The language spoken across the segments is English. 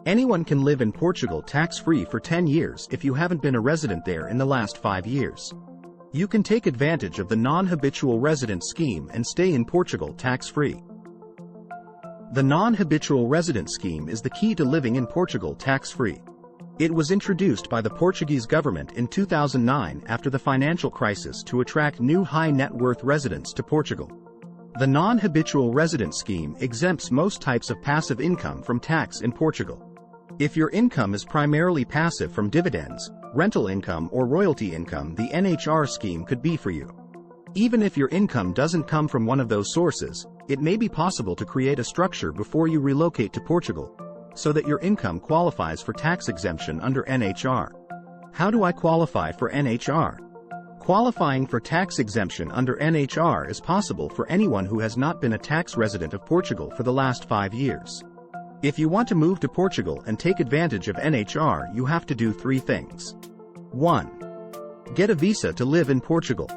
Anyone can live in Portugal tax-free for 10 years if you haven't been a resident there in the last 5 years. You can take advantage of the non-habitual resident scheme and stay in Portugal tax-free. The non-habitual resident scheme is the key to living in Portugal tax-free. It was introduced by the Portuguese government in 2009 after the financial crisis to attract new high-net-worth residents to Portugal. The non-habitual resident scheme exempts most types of passive income from tax in Portugal. If your income is primarily passive from dividends, rental income or royalty income, the NHR scheme could be for you. Even if your income doesn't come from one of those sources, it may be possible to create a structure before you relocate to Portugal, so that your income qualifies for tax exemption under NHR. How do I qualify for NHR? Qualifying for tax exemption under NHR is possible for anyone who has not been a tax resident of Portugal for the last 5 years. If you want to move to Portugal and take advantage of NHR, you have to do 3 things. 1. Get a visa to live in Portugal.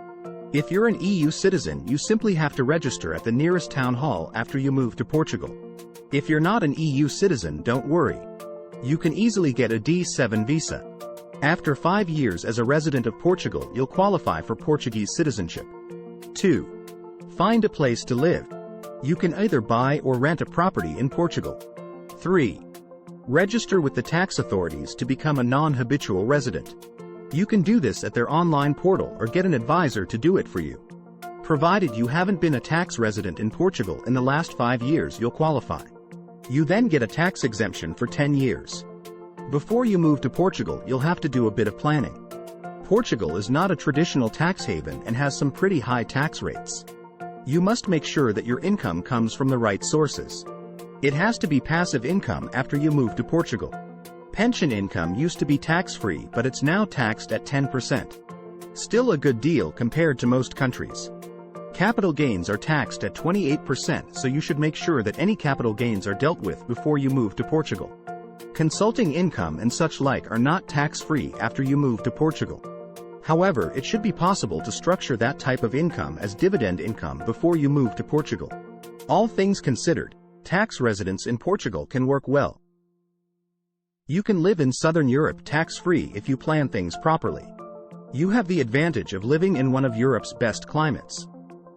If you're an EU citizen, you simply have to register at the nearest town hall after you move to Portugal. If you're not an EU citizen, don't worry. You can easily get a D7 visa. After 5 years as a resident of Portugal, you'll qualify for Portuguese citizenship. 2. Find a place to live. You can either buy or rent a property in Portugal. 3. Register with the tax authorities to become a non-habitual resident. You can do this at their online portal or get an advisor to do it for you. Provided you haven't been a tax resident in Portugal in the last 5 years, you'll qualify. You then get a tax exemption for 10 years. Before you move to Portugal, you'll have to do a bit of planning. Portugal is not a traditional tax haven and has some pretty high tax rates. You must make sure that your income comes from the right sources. It has to be passive income after you move to Portugal. Pension income used to be tax-free, but it's now taxed at 10%. Still a good deal compared to most countries. Capital gains are taxed at 28%, so you should make sure that any capital gains are dealt with before you move to Portugal. Consulting income and such like are not tax-free after you move to Portugal. However, it should be possible to structure that type of income as dividend income before you move to Portugal. All things considered, tax residents in Portugal can work well. You can live in Southern Europe tax-free if you plan things properly. You have the advantage of living in one of Europe's best climates.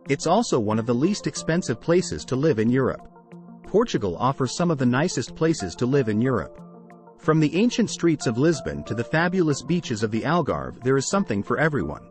It's also one of the least expensive places to live in Europe. Portugal offers some of the nicest places to live in Europe. From the ancient streets of Lisbon to the fabulous beaches of the Algarve, there is something for everyone.